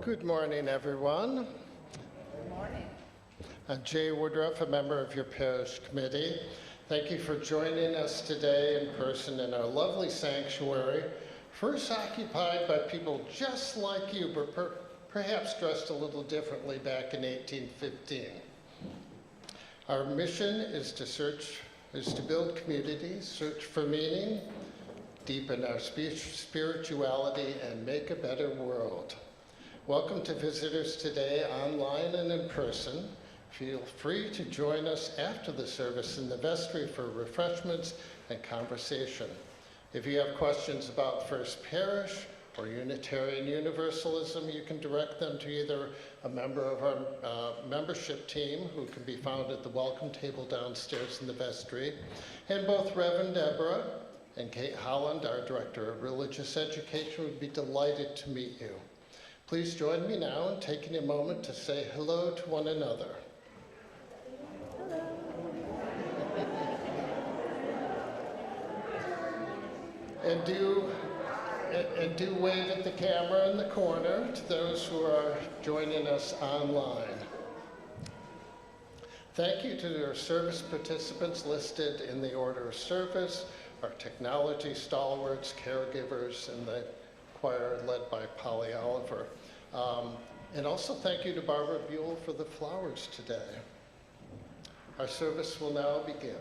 Good morning, everyone. Good morning. I'm Jay Woodruff, a member of your parish committee. Thank you for joining us today in person in our lovely sanctuary, first occupied by people just like you, but perhaps dressed a little differently back in 1815. Our mission is to build communities, search for meaning, deepen our spirituality, and make a better world. Welcome to visitors today, online and in person. Feel free to join us after the service in the vestry for refreshments and conversation. If you have questions about First Parish or Unitarian Universalism, you can direct them to either a member of our membership team, who can be found at the welcome table downstairs in the vestry, and both Reverend Deborah and Kate Holland, our Director of Religious Education, would be delighted to meet you. Please join me now in taking a moment to say hello to one another. And do wave at the camera in the corner to those who are joining us online. Thank you to our service participants listed in the order of service, our technology stalwarts, caregivers, and the choir led by Polly Oliver. And also thank you to Barbara Buell for the flowers today. Our service will now begin.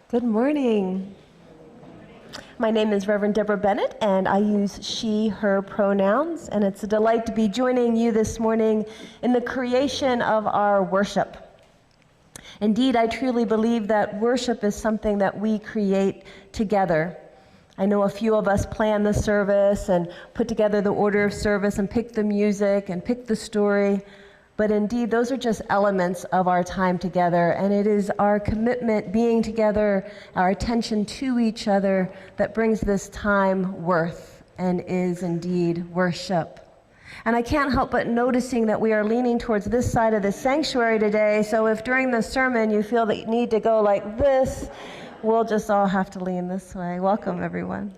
Good morning. My name is Reverend Deborah Bennett, and I use she, her pronouns, and it's a delight to be joining you this morning in the creation of our worship. Indeed, I truly believe that worship is something that we create together. I know a few of us plan the service and put together the order of service and pick the music and pick the story, But indeed, those are just elements of our time together, and it is our commitment, being together, our attention to each other, that brings this time worth and is indeed worship. And I can't help but noticing that we are leaning towards this side of the sanctuary today, so if during the sermon you feel that you need to go like this, we'll just all have to lean this way. Welcome, everyone.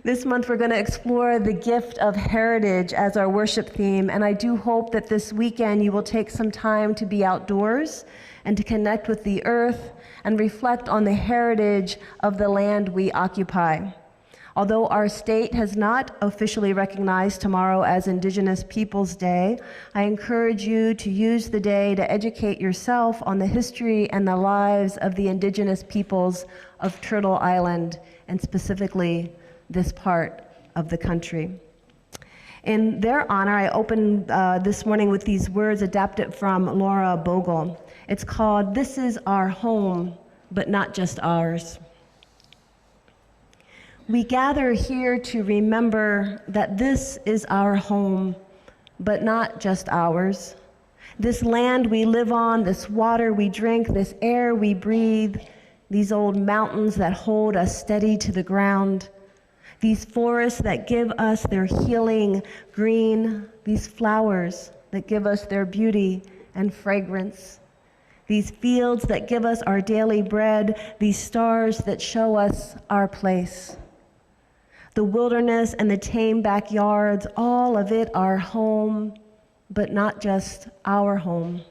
This month we're going to explore the gift of heritage as our worship theme, and I do hope that this weekend you will take some time to be outdoors and to connect with the earth and reflect on the heritage of the land we occupy. Although our state has not officially recognized tomorrow as Indigenous Peoples Day, I encourage you to use the day to educate yourself on the history and the lives of the Indigenous peoples of Turtle Island, and specifically this part of the country. In their honor, I opened this morning with these words adapted from Laura Bogle. It's called, "This is our home, but not just ours." We gather here to remember that this is our home, but not just ours. This land we live on, this water we drink, this air we breathe, these old mountains that hold us steady to the ground, these forests that give us their healing green, these flowers that give us their beauty and fragrance, these fields that give us our daily bread, these stars that show us our place. The wilderness and the tame backyards, all of it our home, but not just our home.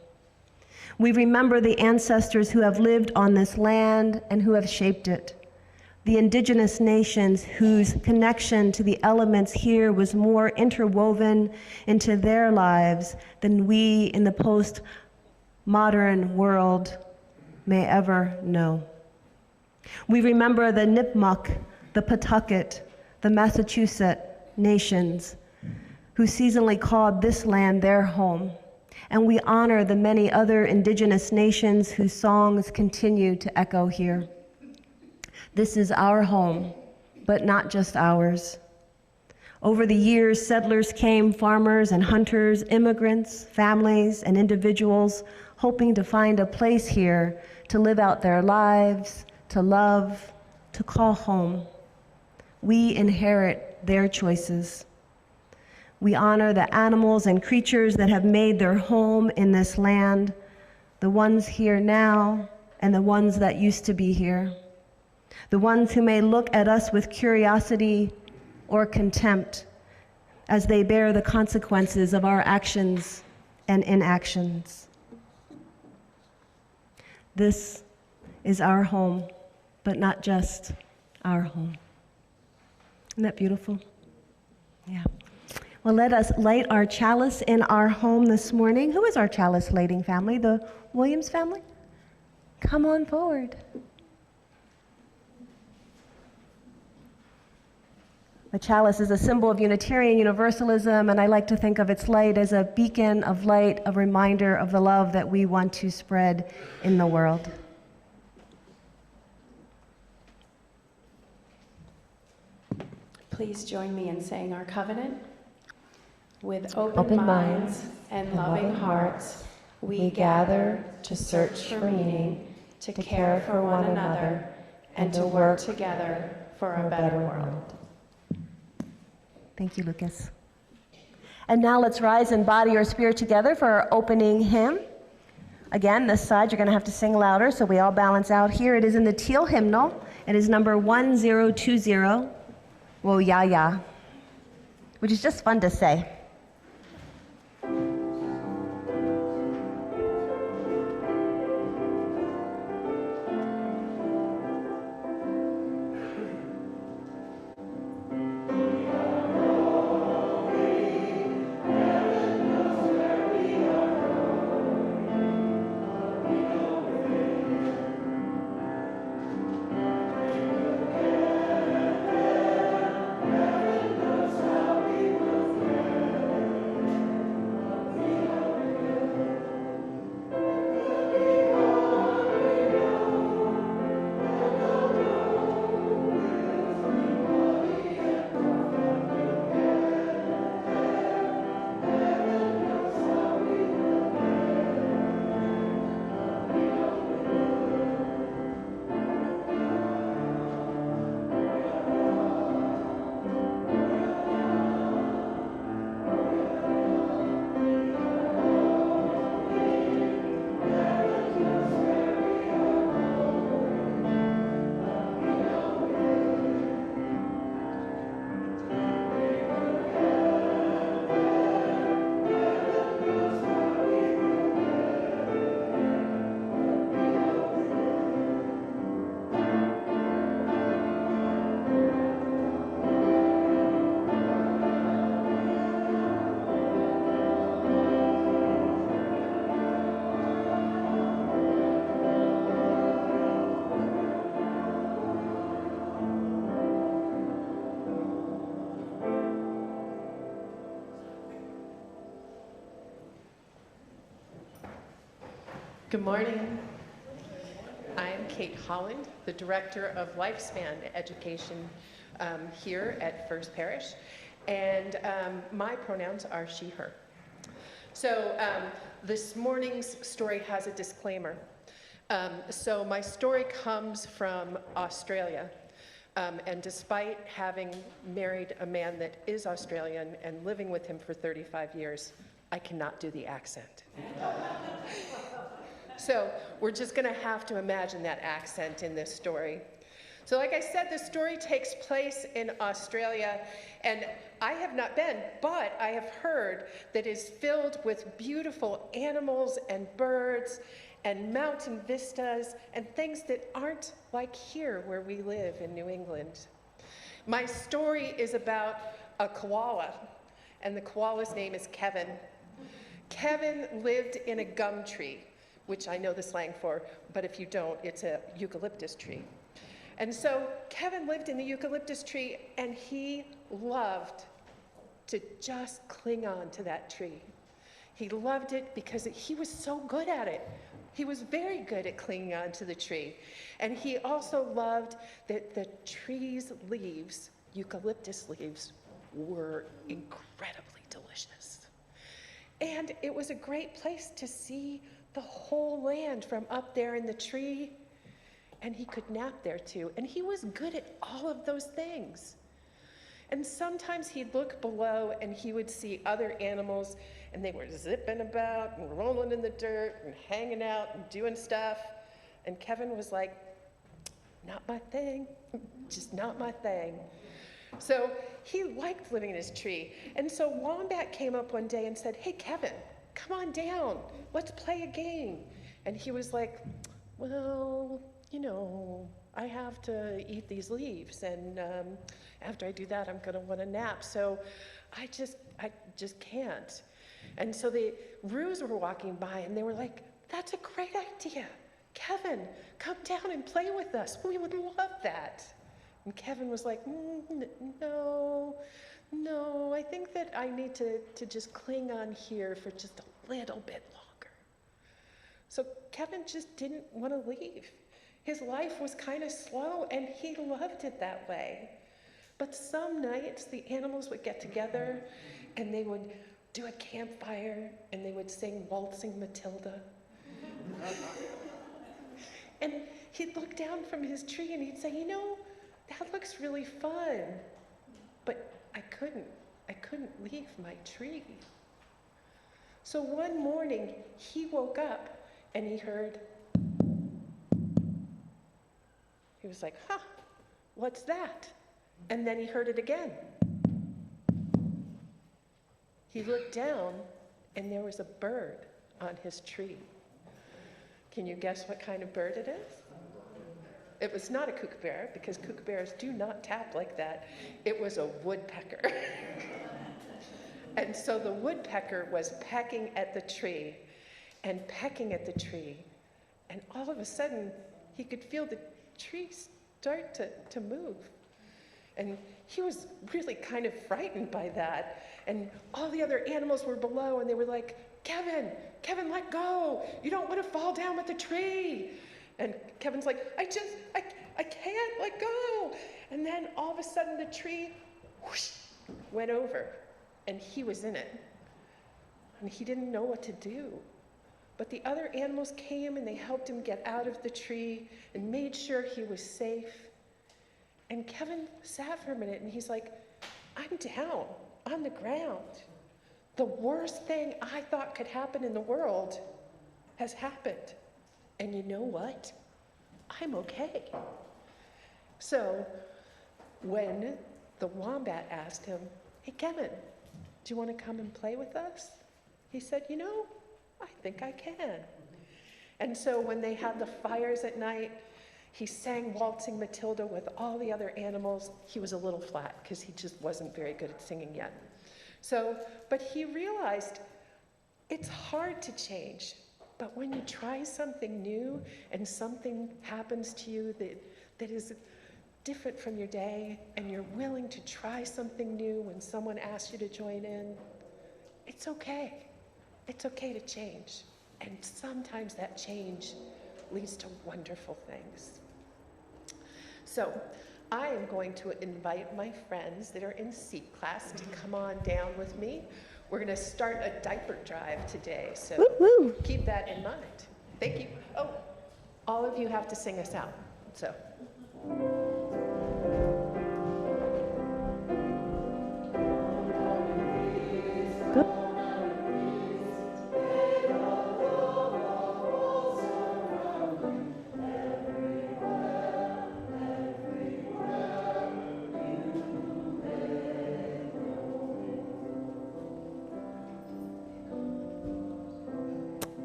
We remember the ancestors who have lived on this land and who have shaped it. The indigenous nations whose connection to the elements here was more interwoven into their lives than we in the post-modern world may ever know. We remember the Nipmuc, the Pawtucket, the Massachusetts nations who seasonally called this land their home. And we honor the many other indigenous nations whose songs continue to echo here. This is our home, but not just ours. Over the years, settlers came, farmers and hunters, immigrants, families, and individuals hoping to find a place here to live out their lives, to love, to call home. We inherit their choices. We honor the animals and creatures that have made their home in this land, the ones here now and the ones that used to be here, the ones who may look at us with curiosity or contempt as they bear the consequences of our actions and inactions. This is our home, but not just our home. Isn't that beautiful? Yeah. Well, let us light our chalice in our home this morning. Who is our chalice lighting family? The Williams family? Come on forward. The chalice is a symbol of Unitarian Universalism, and I like to think of its light as a beacon of light, a reminder of the love that we want to spread in the world. Please join me in saying our covenant. With open minds and loving hearts, we gather to search for meaning, to care for one another, and to work together for a better world. Thank you, Lucas. And now let's rise in body or spirit together for our opening hymn. Again, this side, you're going to have to sing louder so we all balance out here. It is in the teal hymnal. It is number 1020. Whoa, ya, ya, which is just fun to say. Good morning. I'm Kate Holland, the Director of Lifespan Education here at First Parish, and my pronouns are she, her. So this morning's story has a disclaimer. So my story comes from Australia, and despite having married a man that is Australian and living with him for 35 years, I cannot do the accent. So we're just going to have to imagine that accent in this story. So like I said, the story takes place in Australia, and I have not been, but I have heard that it is filled with beautiful animals and birds and mountain vistas and things that aren't like here where we live in New England. My story is about a koala, and the koala's name is Kevin. Kevin lived in a gum tree, which I know the slang for, but if you don't, it's a eucalyptus tree. And so Kevin lived in the eucalyptus tree, and he loved to just cling on to that tree. He loved it because he was so good at it. He was very good at clinging on to the tree. And he also loved that the tree's leaves, eucalyptus leaves, were incredibly delicious. And it was a great place to see the whole land from up there in the tree, and he could nap there too. And he was good at all of those things. And sometimes he'd look below and he would see other animals, and they were zipping about and rolling in the dirt and hanging out and doing stuff. And Kevin was like, not my thing, just not my thing. So he liked living in his tree. And so Wombat came up one day and said, hey, Kevin, come on down, let's play a game. And he was like, well, you know, I have to eat these leaves, and after I do that, I'm gonna want a nap, so I just can't. And so the roos were walking by, and they were like, that's a great idea. Kevin, come down and play with us. We would love that. And Kevin was like, no, I think that I need to just cling on here for just a little bit longer. So Kevin just didn't want to leave. His life was kind of slow, and he loved it that way. But some nights, the animals would get together, and they would do a campfire, and they would sing Waltzing Matilda. And he'd look down from his tree, and he'd say, you know, that looks really fun, but I couldn't leave my tree. So one morning, he woke up, and he heard, he was like, huh, what's that? And then he heard it again. He looked down, and there was a bird on his tree. Can you guess what kind of bird it is? It was not a kookaburra, because kookaburras do not tap like that. It was a woodpecker. And so the woodpecker was pecking at the tree, and pecking at the tree, and all of a sudden, he could feel the tree start to move. And he was really kind of frightened by that. And all the other animals were below, and they were like, Kevin, let go. You don't want to fall down with the tree. And Kevin's like, I can't let go. And then all of a sudden the tree whoosh, went over, and he was in it. And he didn't know what to do. But the other animals came, and they helped him get out of the tree and made sure he was safe. And Kevin sat for a minute, and he's like, I'm down on the ground. The worst thing I thought could happen in the world has happened. And you know what? I'm okay. So when the wombat asked him, hey, Kevin, do you want to come and play with us? He said, you know, I think I can. And so when they had the fires at night, he sang Waltzing Matilda with all the other animals. He was a little flat because he just wasn't very good at singing yet. So, but he realized it's hard to change. But when you try something new and something happens to you that is different from your day, and you're willing to try something new when someone asks you to join in, it's okay. It's okay to change. And sometimes that change leads to wonderful things. So I am going to invite my friends that are in C class to come on down with me. We're going to start a diaper drive today, so Woo-woo. keep that in mind. Thank you. Oh, all of you have to sing us out, so.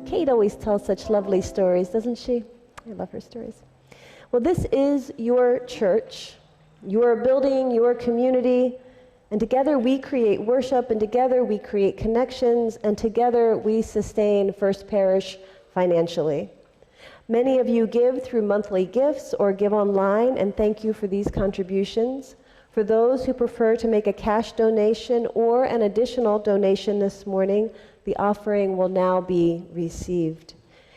Kate always tells such lovely stories, doesn't she? I love her stories. Well, this is your church, your building, your community, and together we create worship, and together we create connections, and together we sustain First Parish financially. Many of you give through monthly gifts or give online, and thank you for these contributions. For those who prefer to make a cash donation or an additional donation this morning, the offering will now be received.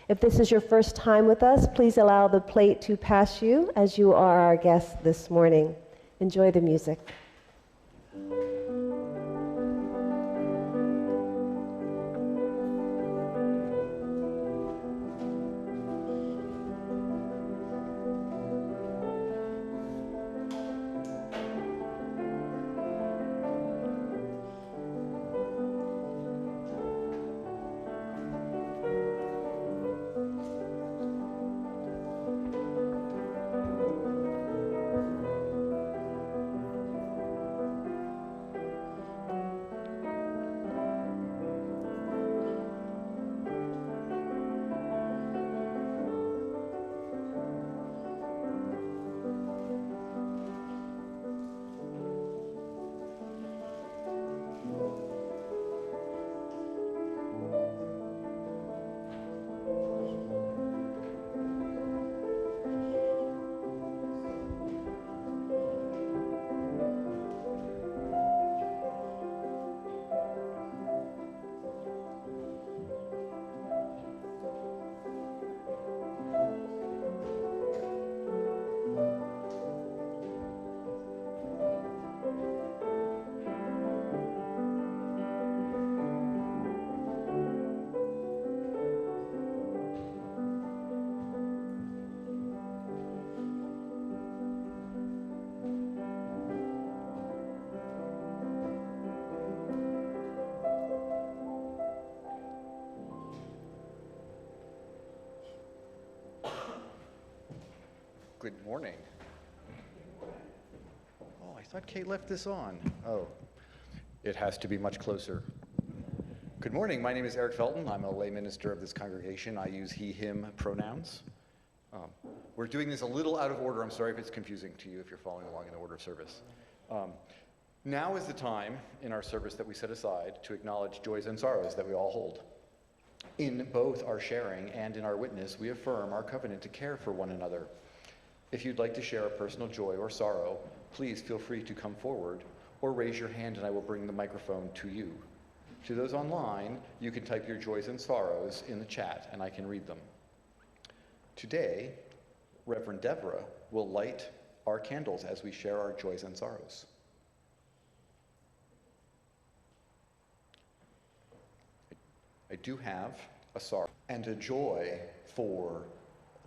If this is your first time with us, please allow the plate to pass you as you are our guests this morning. Enjoy the music. Good morning. Oh, I thought Kate left this on. Oh, it has to be much closer. Good morning. My name is Eric Felton. I'm a lay minister of this congregation. I use he, him pronouns. We're doing this a little out of order. I'm sorry if it's confusing to you if you're following along in the order of service. Now is the time in our service that we set aside to acknowledge joys and sorrows that we all hold. In both our sharing and in our witness, we affirm our covenant to care for one another. If you'd like to share a personal joy or sorrow, please feel free to come forward or raise your hand and I will bring the microphone to you. To those online, you can type your joys and sorrows in the chat and I can read them. Today, Reverend Deborah will light our candles as we share our joys and sorrows. I do have a sorrow and a joy for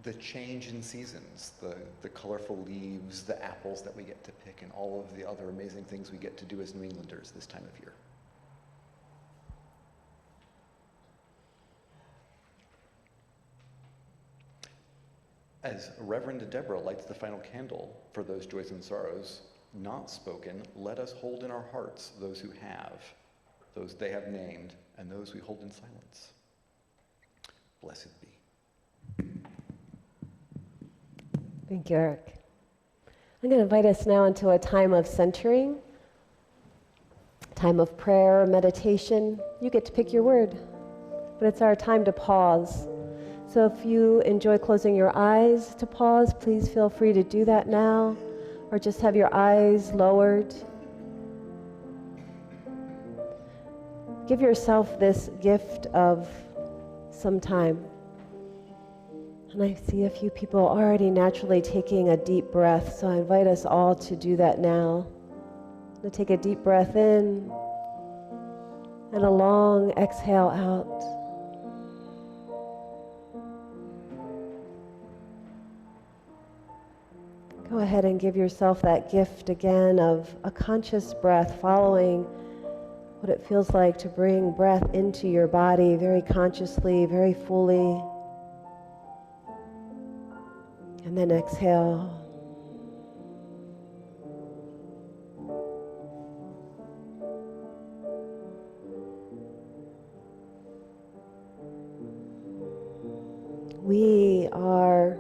the change in seasons, the colorful leaves, the apples that we get to pick, and all of the other amazing things we get to do as New Englanders this time of year. As Reverend Deborah lights the final candle for those joys and sorrows, not spoken, let us hold in our hearts those who have, those they have named, and those we hold in silence. Blessed be. Thank you, Eric. I'm going to invite us now into a time of centering, time of prayer, meditation. You get to pick your word, but it's our time to pause. So if you enjoy closing your eyes to pause, please feel free to do that now, or just have your eyes lowered. Give yourself this gift of some time. And I see a few people already naturally taking a deep breath, so I invite us all to do that now. To take a deep breath in and a long exhale out. Go ahead and give yourself that gift again of a conscious breath, following what it feels like to bring breath into your body very consciously, very fully. And then exhale. We are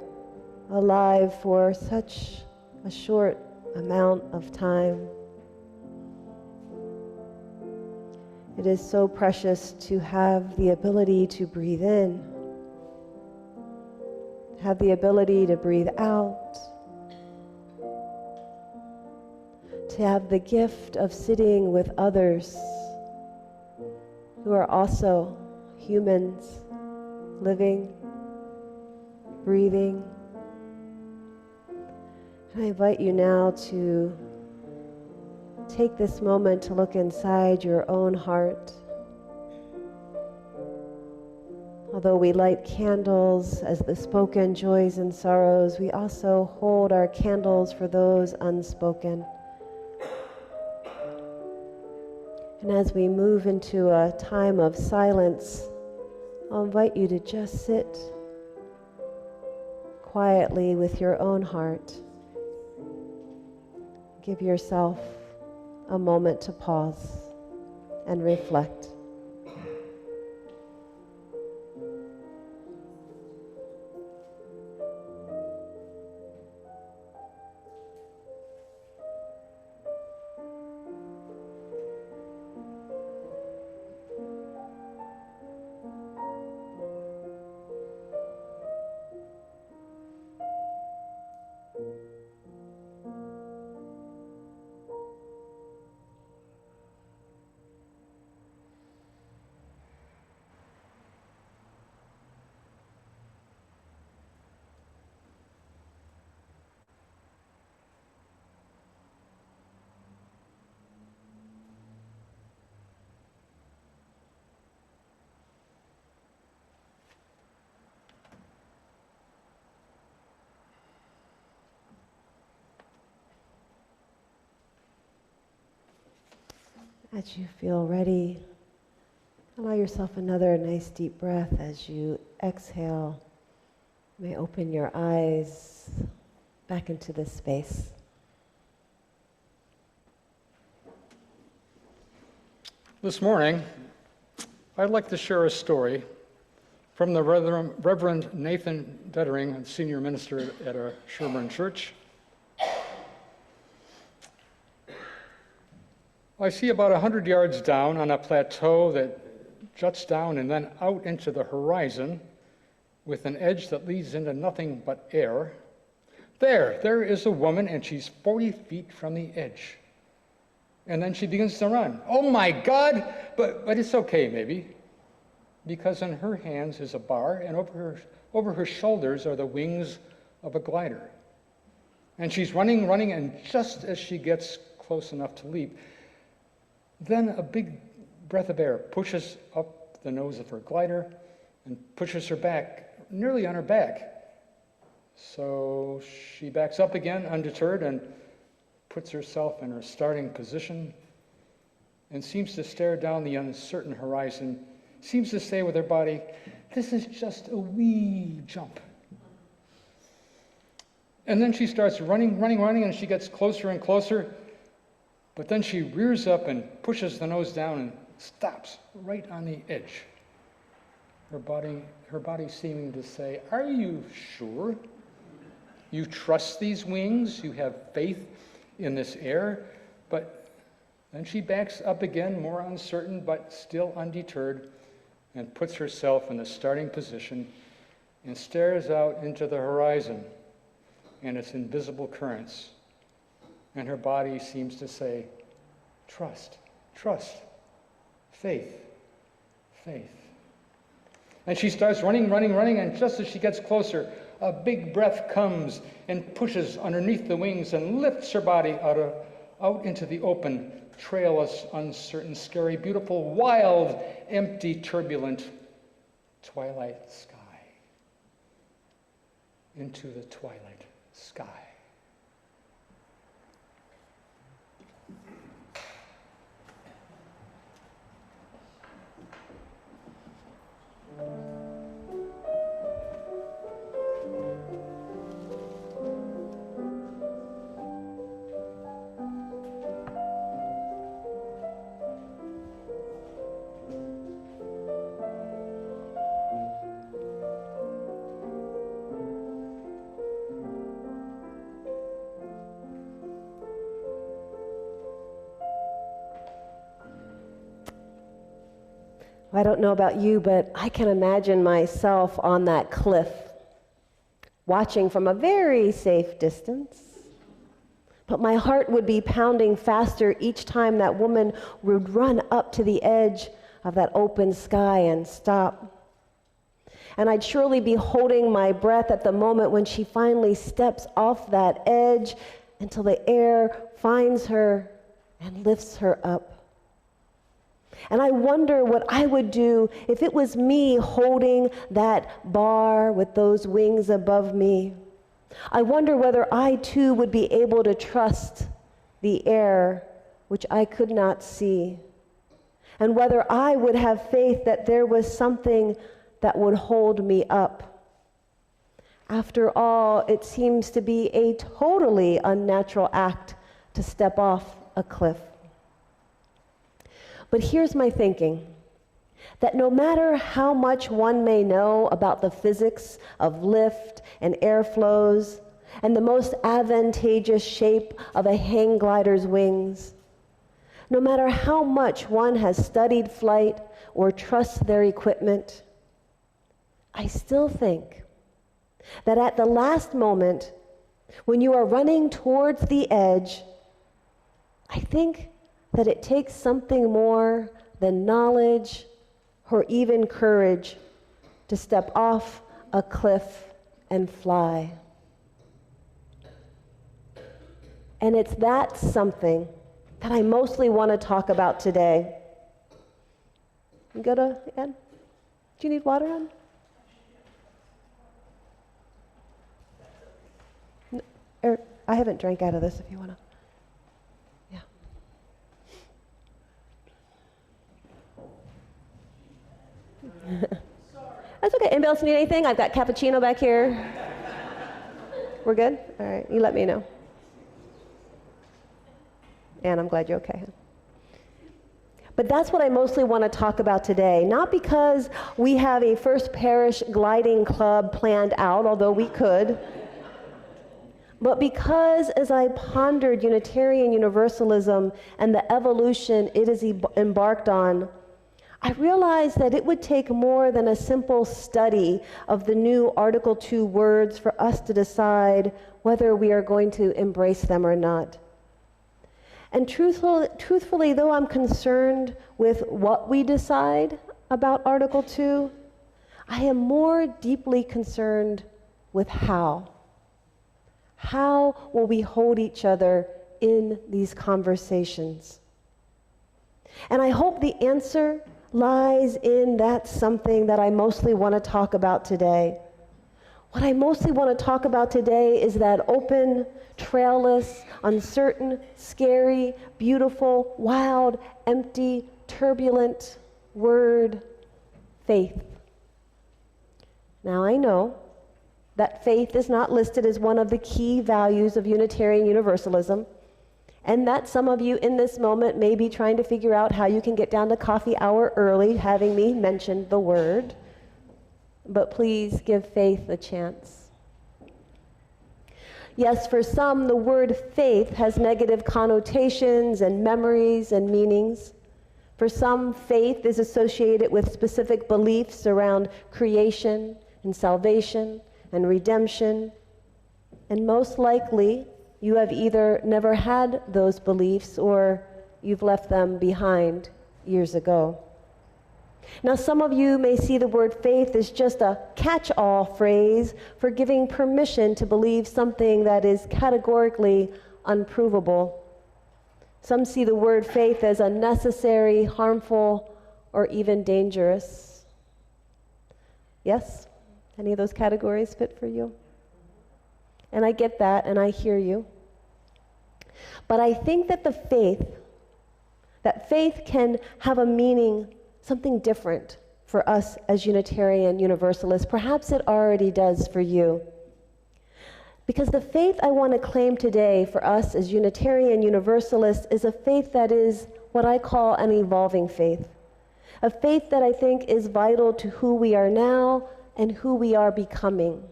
alive for such a short amount of time. It is so precious to have the ability to breathe in, have the ability to breathe out, to have the gift of sitting with others who are also humans, living, breathing. I invite you now to take this moment to look inside your own heart. Although we light candles as the spoken joys and sorrows, we also hold our candles for those unspoken. And as we move into a time of silence, I'll invite you to just sit quietly with your own heart. Give yourself a moment to pause and reflect. As you feel ready, allow yourself another nice deep breath as you exhale. You may open your eyes back into this space. This morning, I'd like to share a story from the Reverend Nathan Dettering, senior minister at our Sherburne Church. I see about 100 yards down on a plateau that juts down and then out into the horizon with an edge that leads into nothing but air. There is a woman, and she's 40 feet from the edge. And then she begins to run. Oh my God! But it's okay, maybe, because in her hands is a bar, and over her shoulders are the wings of a glider. And she's running, and just as she gets close enough to leap, then a big breath of air pushes up the nose of her glider and pushes her back, nearly on her back. So she backs up again, undeterred, and puts herself in her starting position and seems to stare down the uncertain horizon, seems to say with her body, this is just a wee jump. And then she starts running, and she gets closer and closer. But then she rears up and pushes the nose down and stops right on the edge. Her body seeming to say, are you sure? You trust these wings? You have faith in this air? But then she backs up again, more uncertain, but still undeterred, and puts herself in the starting position and stares out into the horizon and its invisible currents. And her body seems to say, trust, faith. And she starts running, running, running, and just as she gets closer, a big breath comes and pushes underneath the wings and lifts her body out into the open, trailless, uncertain, scary, beautiful, wild, empty, turbulent twilight sky. Into the twilight sky. I don't know about you, but I can imagine myself on that cliff, watching from a very safe distance. But my heart would be pounding faster each time that woman would run up to the edge of that open sky and stop. And I'd surely be holding my breath at the moment when she finally steps off that edge until the air finds her and lifts her up. And I wonder what I would do if it was me holding that bar with those wings above me. I wonder whether I too would be able to trust the air which I could not see, and whether I would have faith that there was something that would hold me up. After all, it seems to be a totally unnatural act to step off a cliff. But here's my thinking, that no matter how much one may know about the physics of lift and airflows and the most advantageous shape of a hang glider's wings, no matter how much one has studied flight or trusts their equipment, I still think that at the last moment, when you are running towards the edge, I think that it takes something more than knowledge or even courage to step off a cliff and fly. And it's that something that I mostly want to talk about today. You go to Ed? Do you need water on? No, I haven't drank out of this if you want to. That's okay. Anybody else need anything? I've got cappuccino back here. We're good? All right. You let me know. And I'm glad you're okay. But that's what I mostly want to talk about today. Not because we have a First Parish gliding club planned out, although we could, but because as I pondered Unitarian Universalism and the evolution it is embarked on, I realized that it would take more than a simple study of the new Article 2 words for us to decide whether we are going to embrace them or not. And truthfully, though I'm concerned with what we decide about Article 2, I am more deeply concerned with how. How will we hold each other in these conversations? And I hope the answer lies in that something that I mostly want to talk about today. What I mostly want to talk about today is that open, trailless, uncertain, scary, beautiful, wild, empty, turbulent word, faith. Now I know that faith is not listed as one of the key values of Unitarian Universalism, and that some of you in this moment may be trying to figure out how you can get down to coffee hour early, having me mention the word. But please give faith a chance. Yes, for some, the word faith has negative connotations and memories and meanings. For some, faith is associated with specific beliefs around creation and salvation and redemption. And most likely, you have either never had those beliefs or you've left them behind years ago. Now, some of you may see the word faith as just a catch-all phrase for giving permission to believe something that is categorically unprovable. Some see the word faith as unnecessary, harmful, or even dangerous. Yes? Any of those categories fit for you? And I get that, and I hear you. But I think that faith can have a meaning, something different for us as Unitarian Universalists. Perhaps it already does for you. Because the faith I want to claim today for us as Unitarian Universalists is a faith that is what I call an evolving faith. A faith that I think is vital to who we are now and who we are becoming.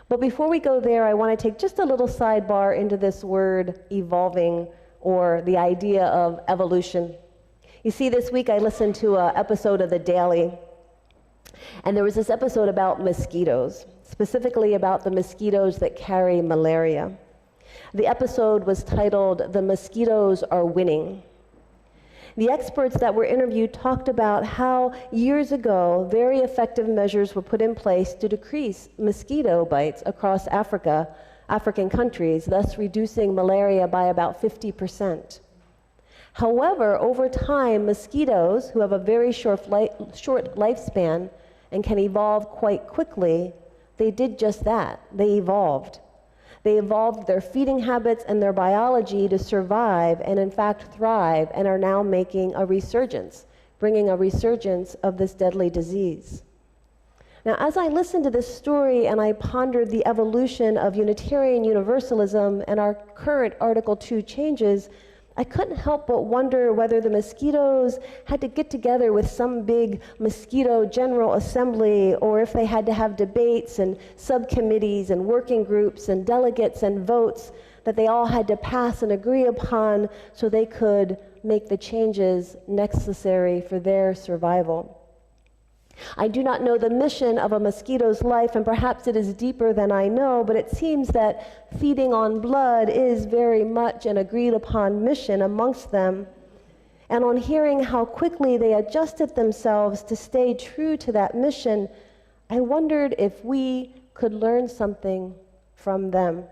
But before we go there, I want to take just a little sidebar into this word evolving, or the idea of evolution. You see, this week I listened to an episode of The Daily, and there was this episode about mosquitoes, specifically about the mosquitoes that carry malaria. The episode was titled, "The Mosquitoes Are Winning." The experts that were interviewed talked about how years ago, very effective measures were put in place to decrease mosquito bites across African countries, thus reducing malaria by about 50%. However, over time, mosquitoes, who have a very short lifespan and can evolve quite quickly, they did just that. They evolved. They evolved their feeding habits and their biology to survive and, in fact, thrive, and are now making a resurgence, bringing a resurgence of this deadly disease. Now, as I listened to this story and I pondered the evolution of Unitarian Universalism and our current Article 2 changes, I couldn't help but wonder whether the mosquitoes had to get together with some big mosquito general assembly, or if they had to have debates and subcommittees and working groups and delegates and votes that they all had to pass and agree upon so they could make the changes necessary for their survival. I do not know the mission of a mosquito's life, and perhaps it is deeper than I know, but it seems that feeding on blood is very much an agreed upon mission amongst them. And on hearing how quickly they adjusted themselves to stay true to that mission, I wondered if we could learn something from them.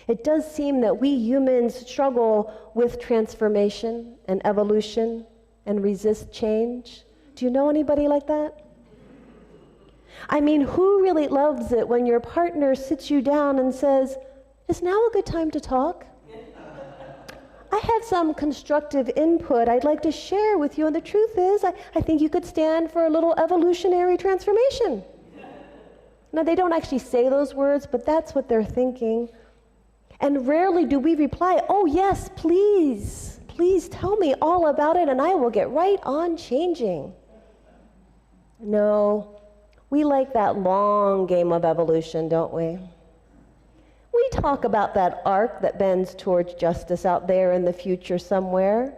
It does seem that we humans struggle with transformation and evolution and resist change. Do you know anybody like that? I mean, who really loves it when your partner sits you down and says, "Is now a good time to talk? I have some constructive input I'd like to share with you, and the truth is, I think you could stand for a little evolutionary transformation." Now, they don't actually say those words, but that's what they're thinking. And rarely do we reply, "Oh yes, please, please tell me all about it and I will get right on changing." No, we like that long game of evolution, don't we? We talk about that arc that bends towards justice out there in the future somewhere.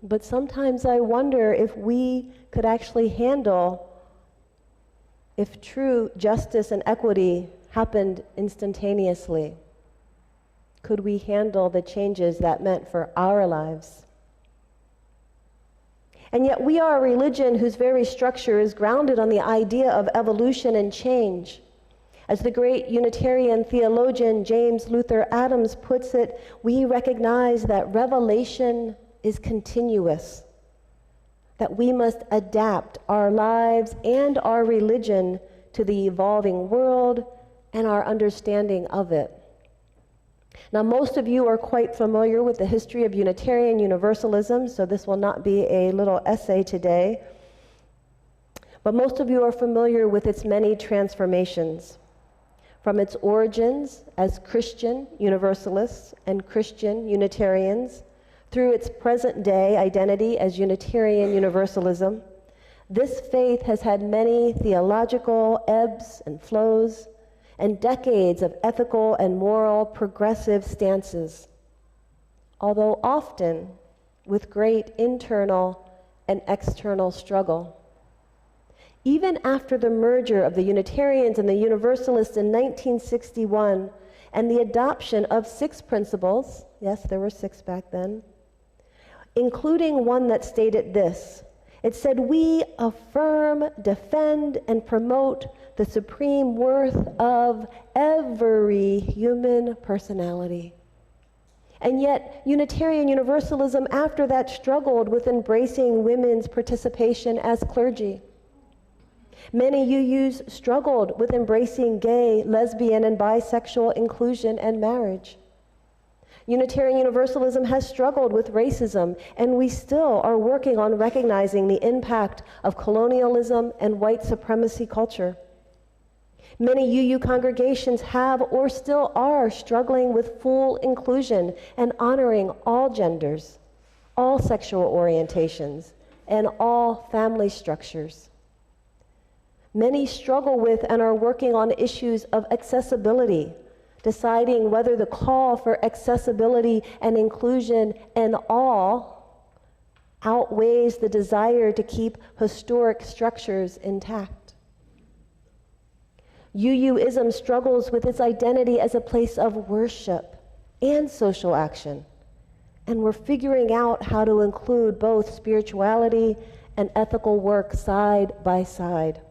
But sometimes I wonder if we could actually handle if true justice and equity happened instantaneously. Could we handle the changes that meant for our lives? And yet we are a religion whose very structure is grounded on the idea of evolution and change. As the great Unitarian theologian James Luther Adams puts it, we recognize that revelation is continuous, that we must adapt our lives and our religion to the evolving world and our understanding of it. Now, most of you are quite familiar with the history of Unitarian Universalism, so this will not be a little essay today. But most of you are familiar with its many transformations, from its origins as Christian Universalists and Christian Unitarians, through its present-day identity as Unitarian Universalism. This faith has had many theological ebbs and flows, and decades of ethical and moral progressive stances, although often with great internal and external struggle. Even after the merger of the Unitarians and the Universalists in 1961 and the adoption of 6 principles, yes, there were 6 back then, including one that stated this: It said, "We affirm, defend, and promote the supreme worth of every human personality." And yet, Unitarian Universalism after that struggled with embracing women's participation as clergy. Many UUs struggled with embracing gay, lesbian, and bisexual inclusion and marriage. Unitarian Universalism has struggled with racism, and we still are working on recognizing the impact of colonialism and white supremacy culture. Many UU congregations have or still are struggling with full inclusion and honoring all genders, all sexual orientations, and all family structures. Many struggle with and are working on issues of accessibility, deciding whether the call for accessibility and inclusion in all outweighs the desire to keep historic structures intact. UUism struggles with its identity as a place of worship and social action, and we're figuring out how to include both spirituality and ethical work side by side.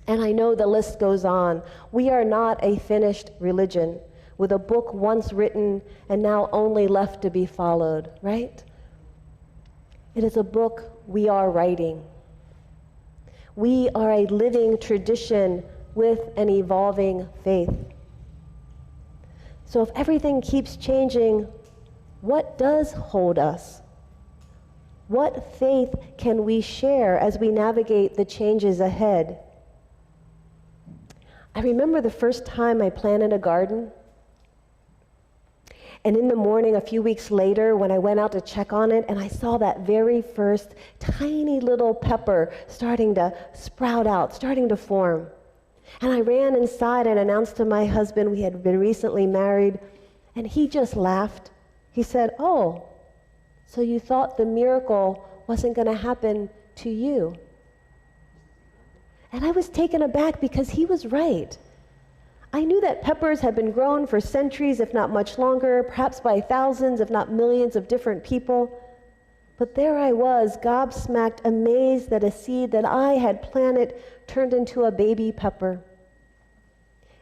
And I know the list goes on. We are not a finished religion with a book once written and now only left to be followed, right? It is a book we are writing. We are a living tradition with an evolving faith. So if everything keeps changing, what does hold us? What faith can we share as we navigate the changes ahead? I remember the first time I planted a garden. And in the morning, a few weeks later, when I went out to check on it, and I saw that very first tiny little pepper starting to sprout out, starting to form. And I ran inside and announced to my husband we had been recently married, and he just laughed. He said, "Oh, so you thought the miracle wasn't going to happen to you?" And I was taken aback because he was right. I knew that peppers had been grown for centuries, if not much longer, perhaps by thousands, if not millions of different people. But there I was, gobsmacked, amazed that a seed that I had planted turned into a baby pepper.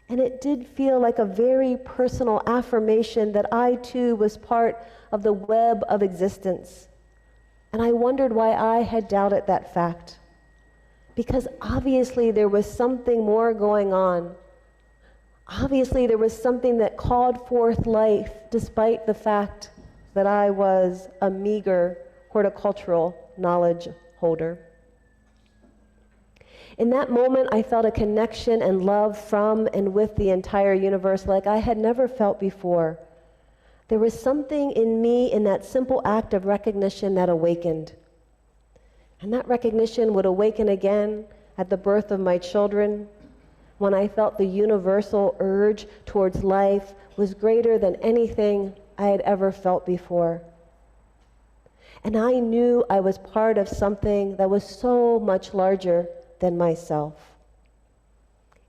And it did feel like a very personal affirmation that I too was part of the web of existence. And I wondered why I had doubted that fact. Because obviously there was something more going on. Obviously there was something that called forth life, despite the fact that I was a meager horticultural knowledge holder. In that moment, I felt a connection and love from and with the entire universe like I had never felt before. There was something in me in that simple act of recognition that awakened. And that recognition would awaken again at the birth of my children, when I felt the universal urge towards life was greater than anything I had ever felt before. And I knew I was part of something that was so much larger than myself.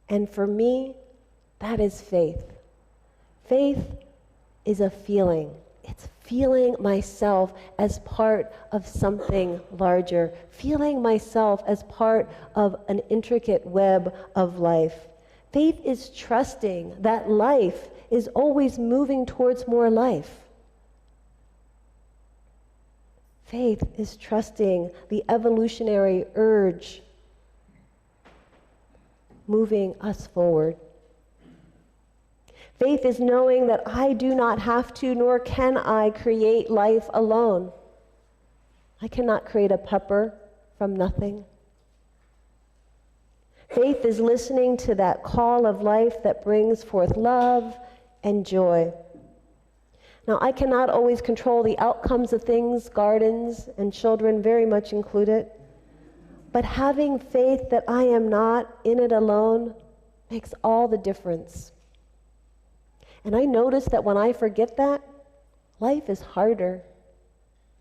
And for me, that is faith. Faith is a feeling. It's feeling myself as part of something larger, feeling myself as part of an intricate web of life. Faith is trusting that life is always moving towards more life. Faith is trusting the evolutionary urge moving us forward. Faith is knowing that I do not have to, nor can I create life alone. I cannot create a pepper from nothing. Faith is listening to that call of life that brings forth love and joy. Now, I cannot always control the outcomes of things, gardens and children very much included, but having faith that I am not in it alone makes all the difference. And I notice that when I forget that, life is harder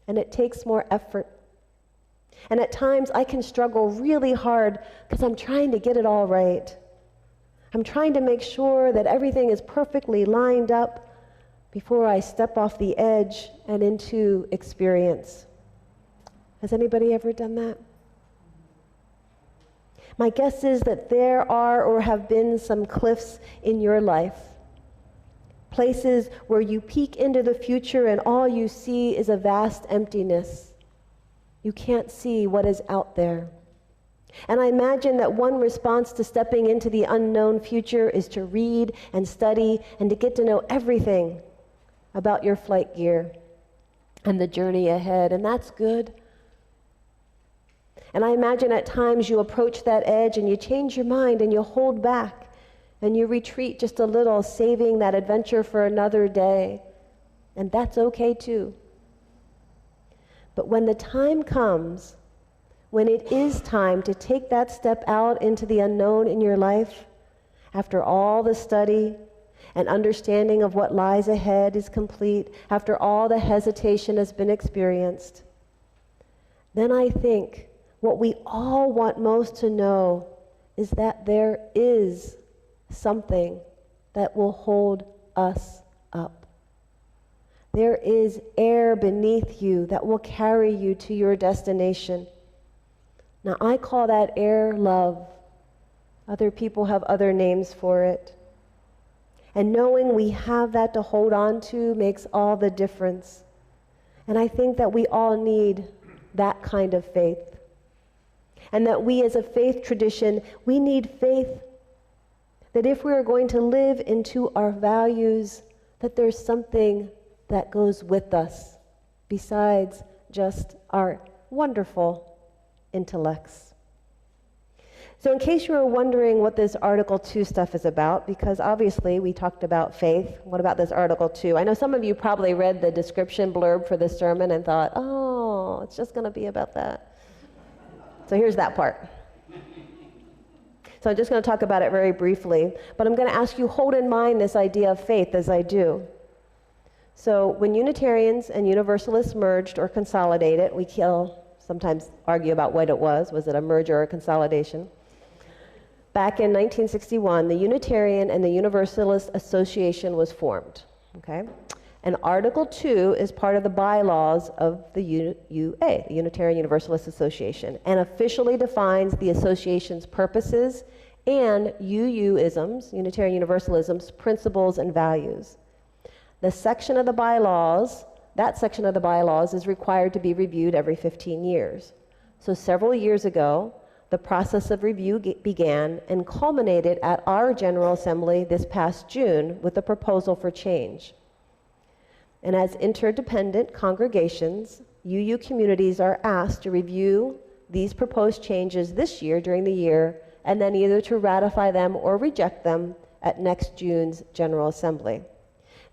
and it takes more effort. And at times I can struggle really hard because I'm trying to get it all right. I'm trying to make sure that everything is perfectly lined up before I step off the edge and into experience. Has anybody ever done that? My guess is that there are or have been some cliffs in your life, places where you peek into the future and all you see is a vast emptiness. You can't see what is out there. And I imagine that one response to stepping into the unknown future is to read and study and to get to know everything about your flight gear and the journey ahead, and that's good. And I imagine at times you approach that edge and you change your mind and you hold back and you retreat just a little, saving that adventure for another day. And that's okay too. But when the time comes, when it is time to take that step out into the unknown in your life, after all the study and understanding of what lies ahead is complete, after all the hesitation has been experienced, then I think what we all want most to know is that there is something that will hold us up. There is air beneath you that will carry you to your destination. Now, I call that air love. Other people have other names for it. And knowing we have that to hold on to makes all the difference. And I think that we all need that kind of faith. And that we as a faith tradition, we need faith that if we are going to live into our values, that there's something that goes with us besides just our wonderful intellects. So in case you were wondering what this Article 2 stuff is about, because obviously we talked about faith, what about this Article 2? I know some of you probably read the description blurb for this sermon and thought, oh, it's just going to be about that. So here's that part. So I'm just going to talk about it very briefly, but I'm going to ask you hold in mind this idea of faith as I do. So when Unitarians and Universalists merged or consolidated, we sometimes argue about what it was. Was it a merger or a consolidation? Back in 1961, the Unitarian and the Universalist Association was formed. Okay? And Article 2 is part of the bylaws of the UA, the Unitarian Universalist Association, and officially defines the association's purposes and UU-isms, Unitarian Universalism's principles and values. The section of the bylaws, that section of the bylaws is required to be reviewed every 15 years. So several years ago, the process of review began and culminated at our General Assembly this past June with a proposal for change. And as interdependent congregations, UU communities are asked to review these proposed changes this year during the year, and then either to ratify them or reject them at next June's General Assembly.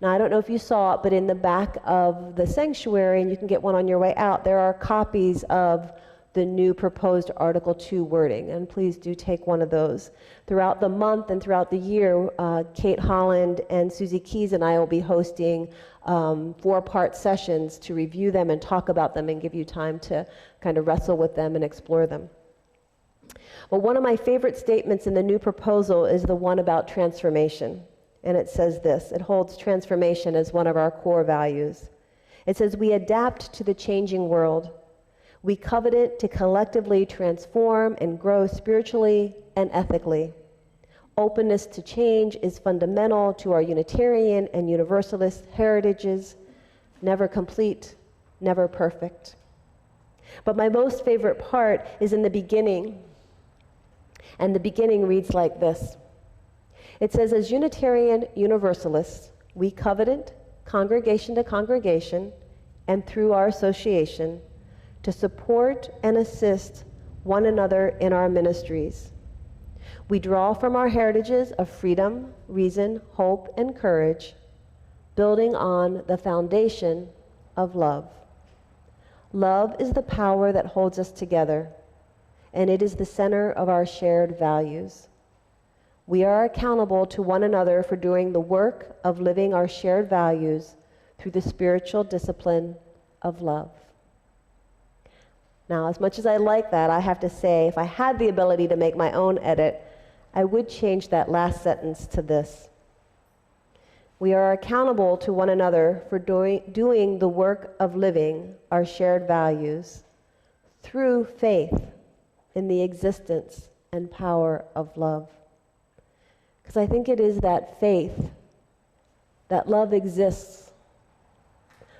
Now, I don't know if you saw it, but in the back of the sanctuary, and you can get one on your way out, there are copies of the new proposed Article 2 wording, and please do take one of those. Throughout the month and throughout the year, Kate Holland and Susie Keys and I will be hosting 4-part sessions to review them and talk about them and give you time to kind of wrestle with them and explore them. Well, one of my favorite statements in the new proposal is the one about transformation. And it says this, it holds transformation as one of our core values. It says, we adapt to the changing world. We covet it to collectively transform and grow spiritually and ethically. Openness to change is fundamental to our Unitarian and Universalist heritages, never complete, never perfect. But my most favorite part is in the beginning. And the beginning reads like this. It says, as Unitarian Universalists, we covenant, congregation to congregation, and through our association, to support and assist one another in our ministries. We draw from our heritages of freedom, reason, hope, and courage, building on the foundation of love. Love is the power that holds us together, and it is the center of our shared values. We are accountable to one another for doing the work of living our shared values through the spiritual discipline of love. Now, as much as I like that, I have to say, if I had the ability to make my own edit, I would change that last sentence to this. We are accountable to one another for doing the work of living our shared values through faith in the existence and power of love. Because I think it is that faith that love exists,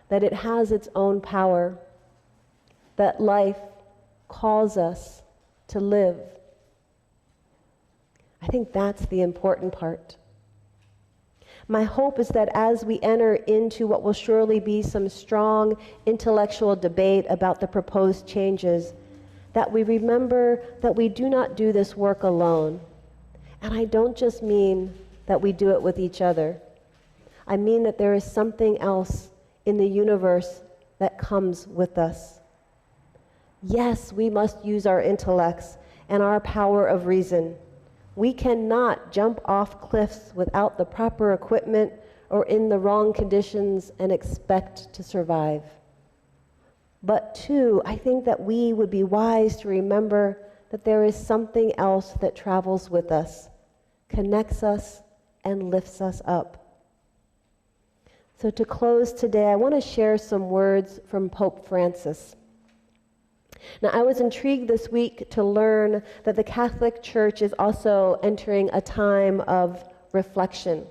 that it has its own power, that life calls us to live. I think that's the important part. My hope is that as we enter into what will surely be some strong intellectual debate about the proposed changes, that we remember that we do not do this work alone. And I don't just mean that we do it with each other. I mean that there is something else in the universe that comes with us. Yes, we must use our intellects and our power of reason. We cannot jump off cliffs without the proper equipment or in the wrong conditions and expect to survive. But two, I think that we would be wise to remember that there is something else that travels with us, connects us, and lifts us up. So to close today, I want to share some words from Pope Francis. Now, I was intrigued this week to learn that the Catholic Church is also entering a time of reflection.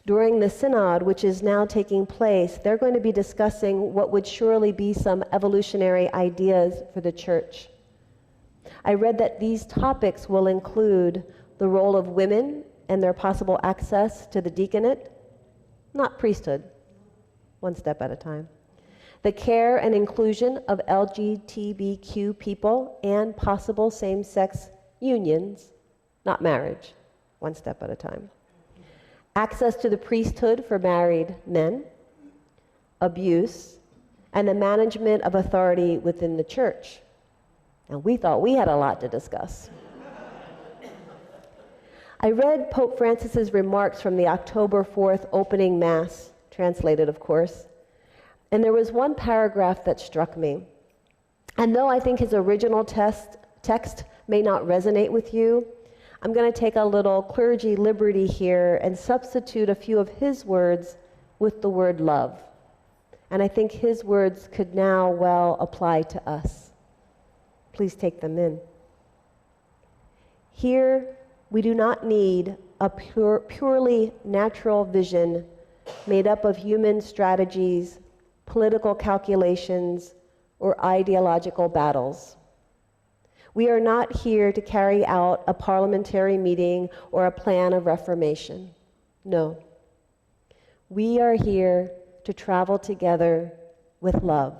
During the synod, which is now taking place, they're going to be discussing what would surely be some evolutionary ideas for the Church. I read that these topics will include the role of women and their possible access to the deaconate, not priesthood, one step at a time. The care and inclusion of LGBTQ people and possible same-sex unions, not marriage, one step at a time. Access to the priesthood for married men, abuse, and the management of authority within the church. And we thought we had a lot to discuss. I read Pope Francis's remarks from the October 4th opening Mass, translated of course, and there was one paragraph that struck me. And though I think his original text may not resonate with you, I'm going to take a little clergy liberty here and substitute a few of his words with the word love. And I think his words could now well apply to us. Please take them in. Here, we do not need a purely natural vision made up of human strategies, political calculations, or ideological battles. We are not here to carry out a parliamentary meeting or a plan of reformation. No. We are here to travel together with love.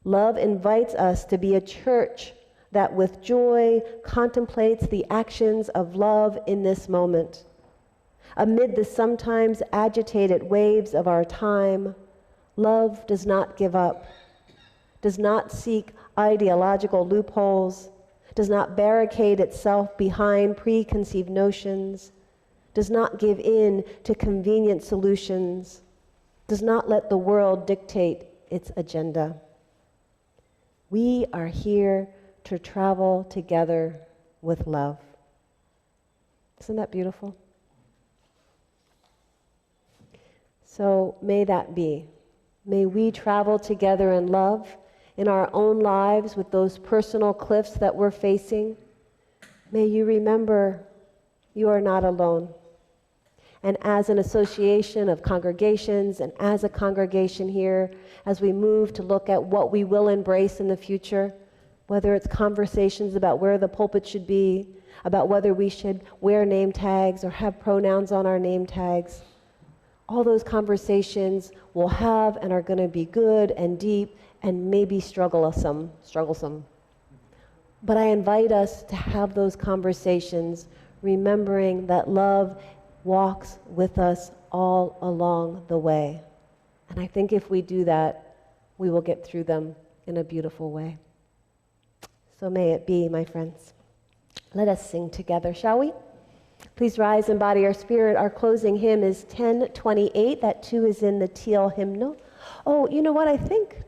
Love invites us to be a church that with joy contemplates the actions of love in this moment. Amid the sometimes agitated waves of our time, love does not give up, does not seek ideological loopholes, does not barricade itself behind preconceived notions, does not give in to convenient solutions, does not let the world dictate its agenda. We are here to travel together with love. Isn't that beautiful? So may that be. May we travel together in love in our own lives with those personal cliffs that we're facing. May you remember you are not alone. And as an association of congregations and as a congregation here, as we move to look at what we will embrace in the future, whether it's conversations about where the pulpit should be, about whether we should wear name tags or have pronouns on our name tags, all those conversations will have and are going to be good and deep and maybe strugglesome. But I invite us to have those conversations, remembering that love walks with us all along the way. And I think if we do that, we will get through them in a beautiful way. So may it be, my friends. Let us sing together, shall we? Please rise and body our spirit. Our closing hymn is 1028. That too is in the teal hymnal. Oh, you know what? I think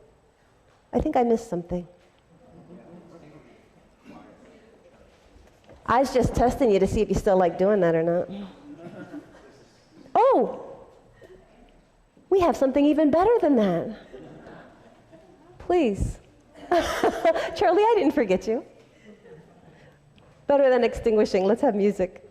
I missed something. I was just testing you to see if you still like doing that or not. Oh, we have something even better than that. Please. Charlie, I didn't forget you. Better than extinguishing. Let's have music.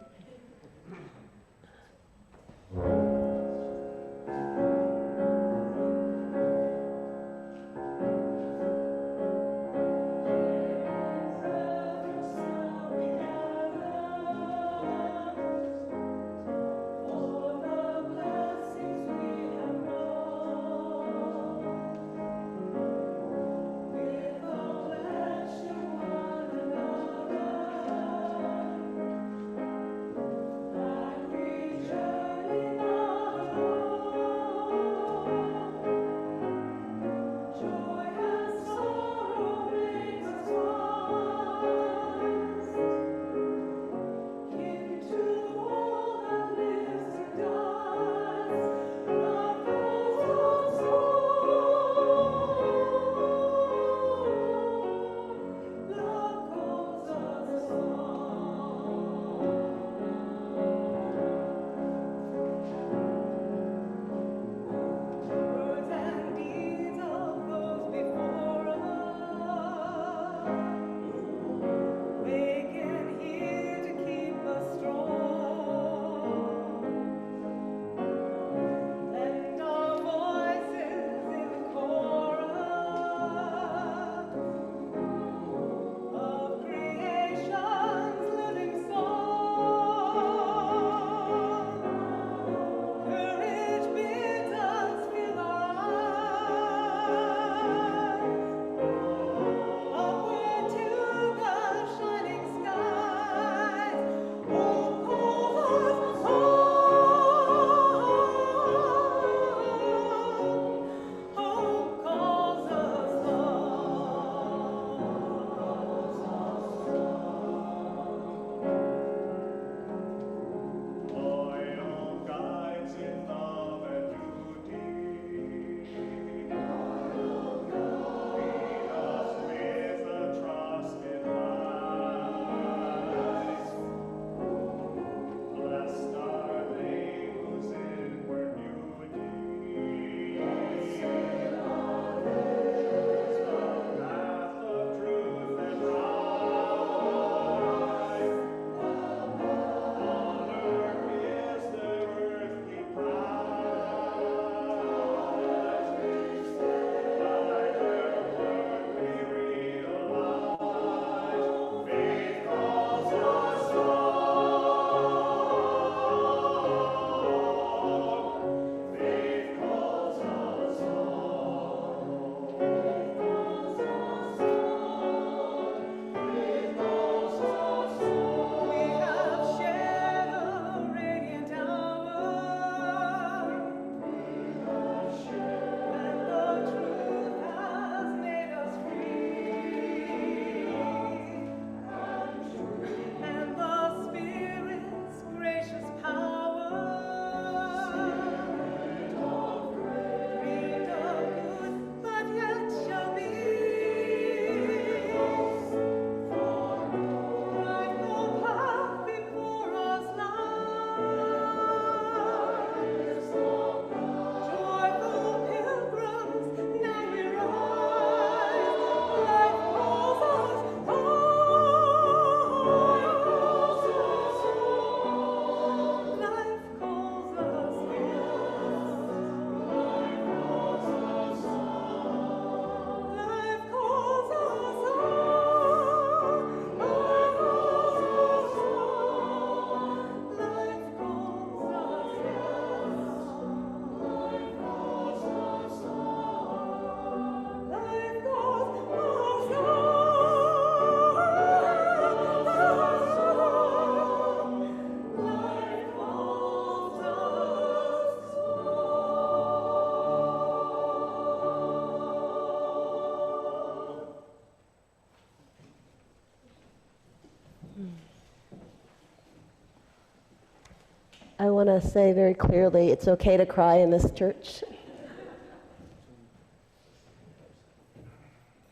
I want to say very clearly, it's okay to cry in this church.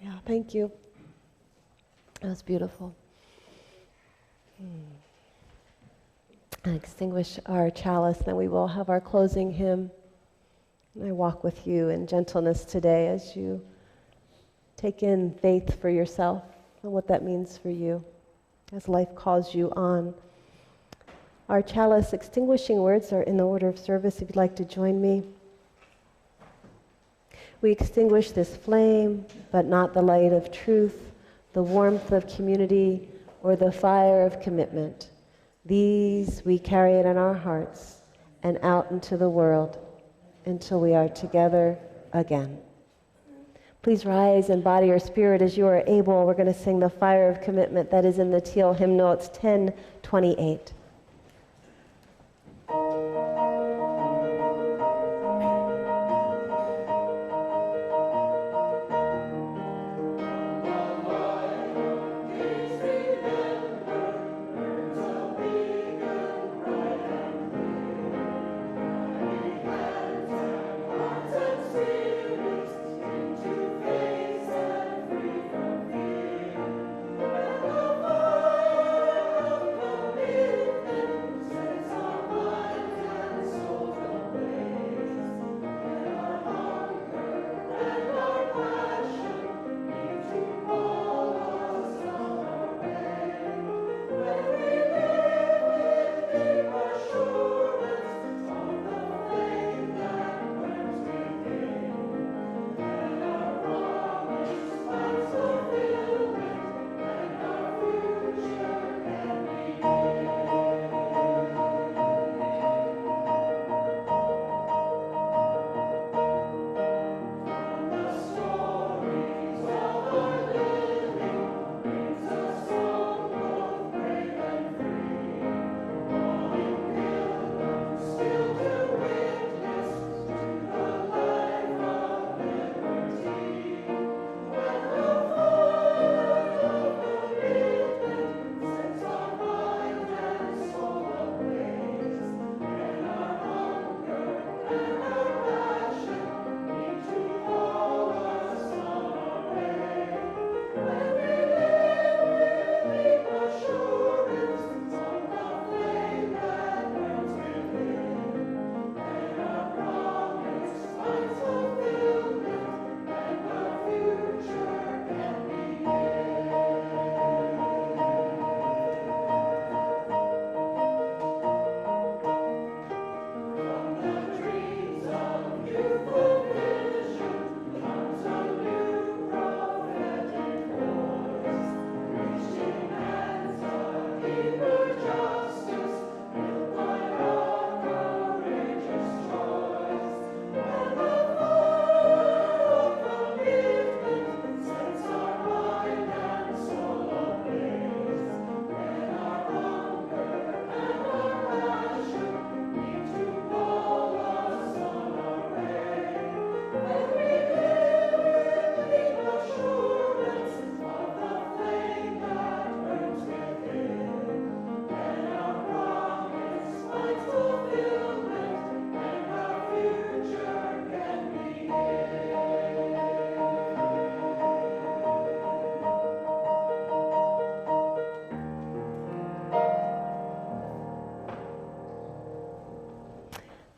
Yeah, thank you. That was beautiful. I extinguish our chalice, then we will have our closing hymn. And I walk with you in gentleness today as you take in faith for yourself and what that means for you. as life calls you on. Our chalice extinguishing words are in the order of service, if you'd like to join me. We extinguish this flame, but not the light of truth, the warmth of community, or the fire of commitment. These we carry in our hearts and out into the world until we are together again. Please rise in body or spirit as you are able. We're going to sing the Fire of Commitment that is in the teal hymnal. It's 1028.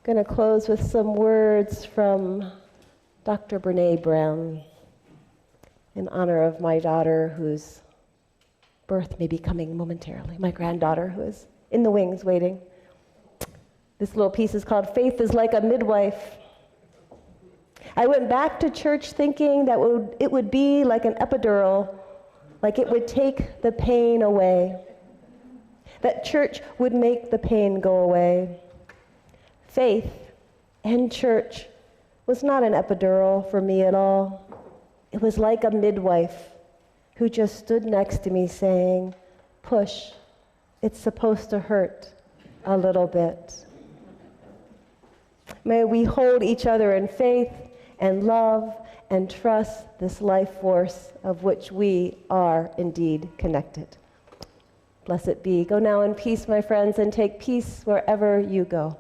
I'm going to close with some words from Dr. Brene Brown in honor of my daughter, whose birth may be coming momentarily, my granddaughter, who is in the wings waiting. This little piece is called Faith is Like a Midwife. I went back to church thinking that it would be like an epidural, like it would take the pain away, that church would make the pain go away. Faith and church was not an epidural for me at all. It was like a midwife who just stood next to me saying, push, it's supposed to hurt a little bit. May we hold each other in faith and love and trust this life force of which we are indeed connected. Blessed be. Go now in peace, my friends, and take peace wherever you go.